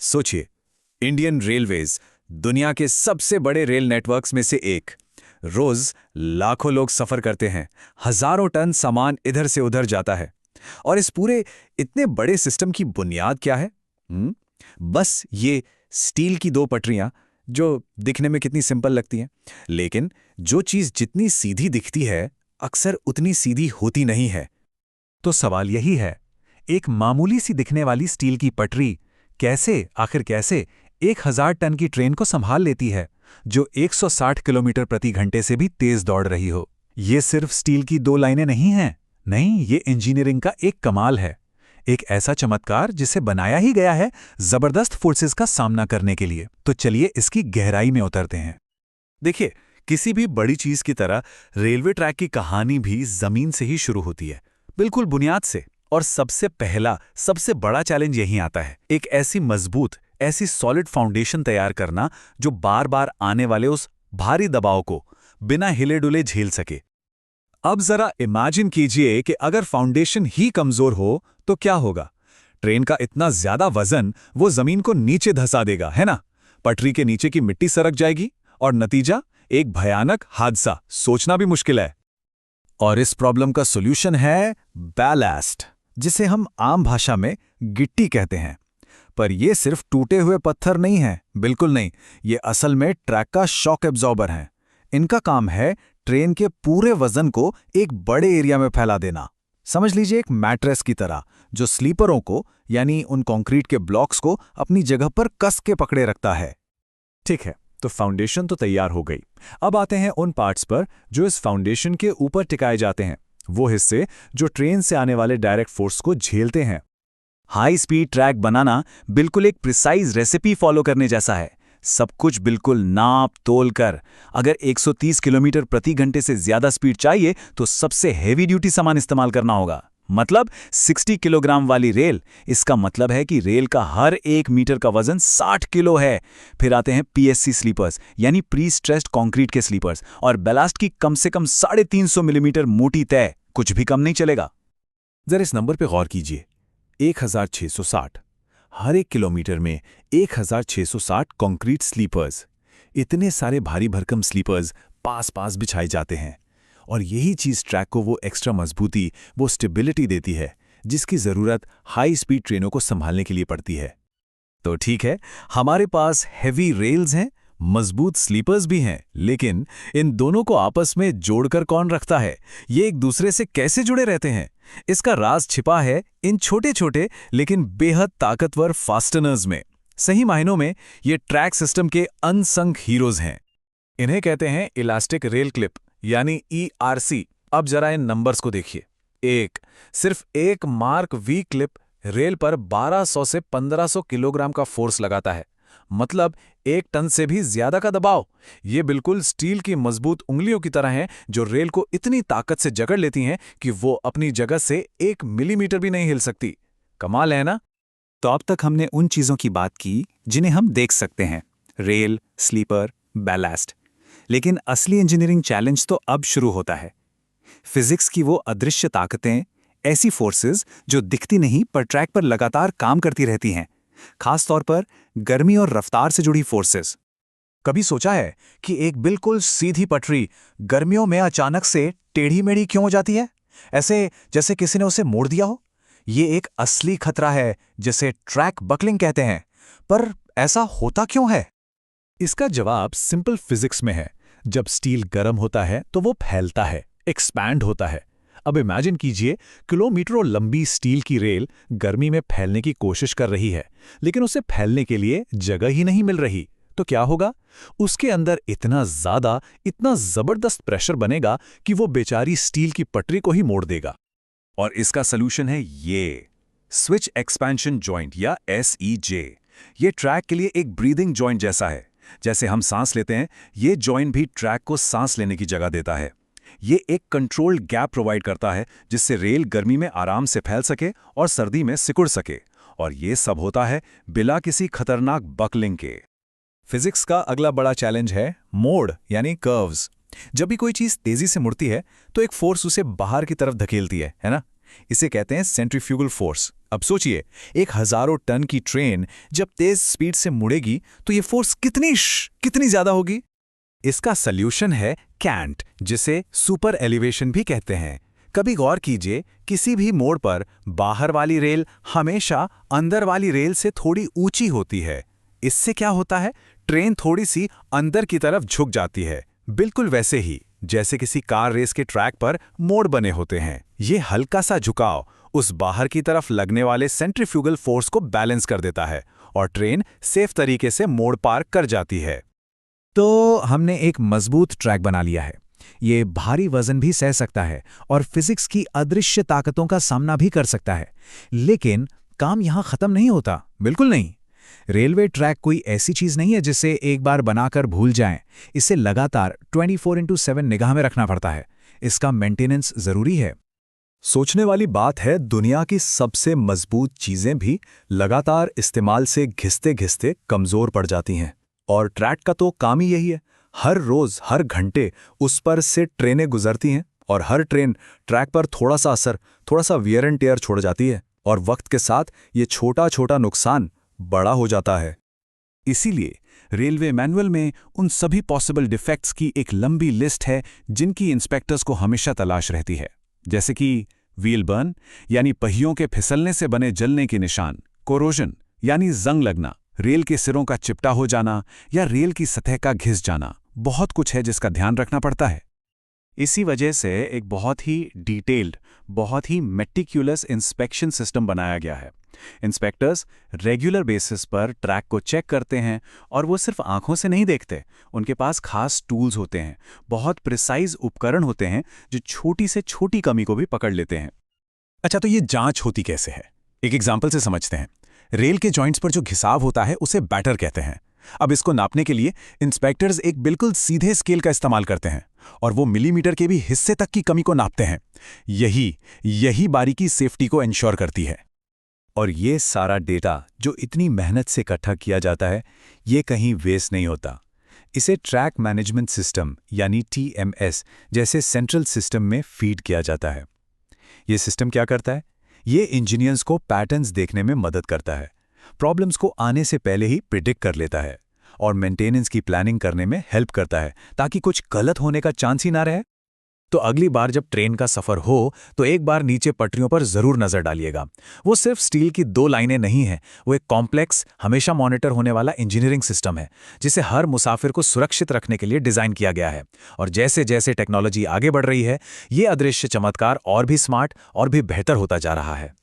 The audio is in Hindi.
सोचिए, इंडियन रेलवेज दुनिया के सबसे बड़े रेल नेटवर्क्स में से एक। रोज लाखों लोग सफर करते हैं, हजारों टन सामान इधर से उधर जाता है। और इस पूरे इतने बड़े सिस्टम की बुनियाद क्या है? बस ये स्टील की दो पटरियां, जो दिखने में कितनी सिंपल लगती हैं, लेकिन जो चीज जितनी सीधी दिखती है अक्सर उतनी सीधी होती नहीं है। तो सवाल यही है, एक मामूली सी दिखने वाली स्टील की पटरी आखिर कैसे 1000 टन की ट्रेन को संभाल लेती है, जो 160 किलोमीटर प्रति घंटे से भी तेज दौड़ रही हो? ये सिर्फ स्टील की दो लाइनें नहीं हैं। नहीं, ये इंजीनियरिंग का एक कमाल है। एक ऐसा चमत्कार जिसे बनाया ही गया है जबरदस्त फोर्सेस का सामना करने के लिए। तो चलिए इसकी गहराई में उतरते हैं। देखिए, किसी भी बड़ी चीज की तरह रेलवे ट्रैक की कहानी भी जमीन से ही शुरू होती है, बिल्कुल बुनियाद से। और सबसे बड़ा चैलेंज यहीं आता है, एक ऐसी मजबूत, ऐसी सॉलिड फाउंडेशन तैयार करना जो बार बार आने वाले उस भारी दबाव को बिना हिले डुले झेल सके। अब जरा इमेजिन कीजिए कि अगर फाउंडेशन ही कमजोर हो तो क्या होगा। ट्रेन का इतना ज्यादा वजन वो जमीन को नीचे धंसा देगा, है ना? पटरी के नीचे की मिट्टी सरक जाएगी और नतीजा एक भयानक हादसा, सोचना भी मुश्किल है। और इस प्रॉब्लम का सॉल्यूशन है बैलास्ट, जिसे हम आम भाषा में गिट्टी कहते हैं। पर ये सिर्फ टूटे हुए पत्थर नहीं है, बिल्कुल नहीं। ये असल में ट्रैक का शॉक एब्जॉर्बर है। इनका काम है ट्रेन के पूरे वजन को एक बड़े एरिया में फैला देना। समझ लीजिए एक मैट्रेस की तरह, जो स्लीपरों को यानी उन कंक्रीट के ब्लॉक्स को अपनी जगह पर कस के पकड़े रखता है। ठीक है, तो फाउंडेशन तो तैयार हो गई। अब आते हैं उन पार्ट्स पर जो इस फाउंडेशन के ऊपर टिकाए जाते हैं, वो हिस्से जो ट्रेन से आने वाले डायरेक्ट फोर्स को झेलते हैं। हाई स्पीड ट्रैक बनाना बिल्कुल एक प्रिसाइज रेसिपी फॉलो करने जैसा है। सब कुछ बिल्कुल नाप तोल कर। अगर 130 किलोमीटर प्रति घंटे से ज्यादा स्पीड चाहिए तो सबसे हेवी ड्यूटी सामान इस्तेमाल करना होगा, मतलब 60 किलोग्राम वाली रेल। इसका मतलब है कि रेल का हर 1 मीटर का वजन 60 किलो है। फिर आते हैं पीएससी स्लीपर्स, यानी प्री स्ट्रेस्ड कंक्रीट के स्लीपर्स, और बैलास्ट की कम से कम 350 मिलीमीटर मोटी तय, कुछ भी कम नहीं चलेगा। जरा इस नंबर पे गौर कीजिए, 1660। हर 1 किलोमीटर में 1660 कंक्रीट स्लीपर्स। इतने सारे भारी भरकम स्लीपर्स पास पास बिछाए जाते हैं, और यही चीज ट्रैक को वो एक्स्ट्रा मजबूती, वो स्टेबिलिटी देती है जिसकी जरूरत हाई स्पीड ट्रेनों को संभालने के लिए पड़ती है। तो ठीक है, हमारे पास हेवी रेल्स हैं, मजबूत स्लीपर्स भी हैं, लेकिन इन दोनों को आपस में जोड़कर कौन रखता है? ये एक दूसरे से कैसे जुड़े रहते हैं? इसका राज छिपा है इन छोटे छोटे लेकिन बेहद ताकतवर फास्टनर्स में। सही मायनों में ये ट्रैक सिस्टम के अनसंग हीरोज हैं। इन्हें कहते हैं इलास्टिक रेल क्लिप, यानी ERC। अब जरा इन नंबर्स को देखिए। सिर्फ एक मार्क वी क्लिप रेल पर 1200 से 1500 किलोग्राम का फोर्स लगाता है, मतलब 1 टन से भी ज्यादा का दबाव। ये बिल्कुल स्टील की मजबूत उंगलियों की तरह हैं, जो रेल को इतनी ताकत से जकड़ लेती हैं कि वो अपनी जगह से 1 मिलीमीटर भी नहीं हिल सकती। कमाल है ना? तो अब तक हमने उन चीजों की बात की जिन्हें हम देख सकते हैं, रेल, स्लीपर, बैलास्ट। लेकिन असली इंजीनियरिंग चैलेंज तो अब शुरू होता है। फिजिक्स की वो अदृश्य ताकतें, ऐसी फोर्सेस जो दिखती नहीं पर ट्रैक पर लगातार काम करती रहती हैं, खासतौर पर गर्मी और रफ्तार से जुड़ी फोर्सेस। कभी सोचा है कि एक बिल्कुल सीधी पटरी गर्मियों में अचानक से टेढ़ी मेढ़ी क्यों हो जाती है? ऐसे जैसे किसी ने उसे मोड़ दिया हो। ये एक असली खतरा है, जिसे ट्रैक बकलिंग कहते हैं। पर ऐसा होता क्यों है? इसका जवाब सिंपल फिजिक्स में है। जब स्टील गर्म होता है तो वो फैलता है, एक्सपैंड होता है। अब इमेजिन कीजिए, किलोमीटरों लंबी स्टील की रेल गर्मी में फैलने की कोशिश कर रही है, लेकिन उसे फैलने के लिए जगह ही नहीं मिल रही। तो क्या होगा? उसके अंदर इतना जबरदस्त प्रेशर बनेगा कि वो बेचारी स्टील की पटरी को ही मोड़ देगा। और इसका सलूशन है ये स्विच एक्सपेंशन जॉइंट, या SEJ। ये ट्रैक के लिए एक ब्रीदिंग जॉइंट जैसा है। जैसे हम सांस लेते हैं, ये जॉइंट भी ट्रैक को सांस लेने की जगह देता है। ये एक कंट्रोल्ड गैप प्रोवाइड करता है, जिससे रेल गर्मी में आराम से फैल सके और सर्दी में सिकुड़ सके। और ये सब होता है बिना किसी खतरनाक बकलिंग के। फिजिक्स का अगला बड़ा चैलेंज है मोड़, यानी कर्व्स। जब भी कोई चीज तेजी से मुड़ती है तो एक फोर्स उसे बाहर की तरफ धकेलती है ना? इसे कहते हैं सेंट्रीफ्यूगल फोर्स। अब सोचिए, एक हजारों टन की ट्रेन जब तेज स्पीड से मुड़ेगी तो ये फोर्स कितनी ज्यादा होगी। इसका सल्यूशन है कैंट, जिसे सुपर एलिवेशन भी कहते हैं। कभी गौर कीजिए, किसी भी मोड़ पर बाहर वाली रेल हमेशा अंदर वाली रेल से थोड़ी ऊंची होती है। इससे क्या होता है, ट्रेन थोड़ी सी अंदर की तरफ झुक जाती है, बिल्कुल वैसे ही जैसे किसी कार रेस के ट्रैक पर मोड़ बने होते हैं। ये हल्का सा झुकाव उस बाहर की तरफ लगने वाले सेंट्रीफ्यूगल फोर्स को बैलेंस कर देता है और ट्रेन सेफ तरीके से मोड़ पार कर जाती है। तो हमने एक मजबूत ट्रैक बना लिया है। ये भारी वजन भी सह सकता है और फिजिक्स की अदृश्य ताकतों का सामना भी कर सकता है। लेकिन काम यहां खत्म नहीं होता, बिल्कुल नहीं। रेलवे ट्रैक कोई ऐसी चीज नहीं है जिसे एक बार बनाकर भूल जाएं। इसे लगातार 24/7 निगाह में रखना पड़ता है। इसका मेंटेनेंस जरूरी है। सोचने वाली बात है, दुनिया की सबसे मजबूत चीजें भी लगातार इस्तेमाल से घिसते घिसते कमजोर पड़ जाती हैं। और ट्रैक का तो काम ही यही है। हर रोज हर घंटे उस पर से ट्रेनें गुजरती हैं और हर ट्रेन ट्रैक पर थोड़ा सा असर, थोड़ा सा वियर एंड टेयर छोड़ जाती है और वक्त के साथ ये छोटा छोटा नुकसान बड़ा हो जाता है। इसीलिए रेलवे मैनुअल में उन सभी पॉसिबल डिफेक्ट्स की एक लंबी लिस्ट है जिनकी इंस्पेक्टर्स को हमेशा तलाश रहती है, जैसे कि व्हील बर्न यानी पहियों के फिसलने से बने जलने के निशान, कोरोजन यानी जंग लगना, रेल के सिरों का चिपटा हो जाना या रेल की सतह का घिस जाना। बहुत कुछ है जिसका ध्यान रखना पड़ता है। इसी वजह से एक बहुत ही डिटेल्ड, बहुत ही मेटिक्यूलस इंस्पेक्शन सिस्टम बनाया गया है। इंस्पेक्टर्स रेगुलर बेसिस पर ट्रैक को चेक करते हैं और वो सिर्फ आंखों से नहीं देखते। उनके पास खास टूल्स होते हैं, बहुत प्रिसाइज उपकरण होते हैं जो छोटी से छोटी कमी को भी पकड़ लेते हैं। अच्छा, तो ये जांच होती कैसे है? एक एग्जाम्पल से समझते हैं। रेल के जॉइंट्स पर जो घिसाव होता है उसे बैटर कहते हैं। अब इसको नापने के लिए इंस्पेक्टर्स एक बिल्कुल सीधे स्केल का इस्तेमाल करते हैं और वो मिलीमीटर के भी हिस्से तक की कमी को नापते हैं। यही बारीकी सेफ्टी को इंश्योर करती है। और ये सारा डेटा जो इतनी मेहनत से इकट्ठा किया जाता है, ये कहीं वेस्ट नहीं होता। इसे ट्रैक मैनेजमेंट सिस्टम यानी TMS जैसे सेंट्रल सिस्टम में फीड किया जाता है। ये सिस्टम क्या करता है? ये इंजीनियर्स को पैटर्न्स देखने में मदद करता है, प्रॉब्लम्स को आने से पहले ही प्रिडिक्ट कर लेता है और मेंटेनेंस की प्लानिंग करने में हेल्प करता है ताकि कुछ गलत होने का चांस ही ना रहे। तो अगली बार जब ट्रेन का सफर हो तो एक बार नीचे पटरियों पर जरूर नजर डालिएगा। वो सिर्फ स्टील की 2 लाइनें नहीं हैं, वो एक कॉम्प्लेक्स, हमेशा मॉनिटर होने वाला इंजीनियरिंग सिस्टम है जिसे हर मुसाफिर को सुरक्षित रखने के लिए डिजाइन किया गया है। और जैसे जैसे टेक्नोलॉजी आगे बढ़ रही है, ये अदृश्य चमत्कार और भी स्मार्ट और भी बेहतर होता जा रहा है।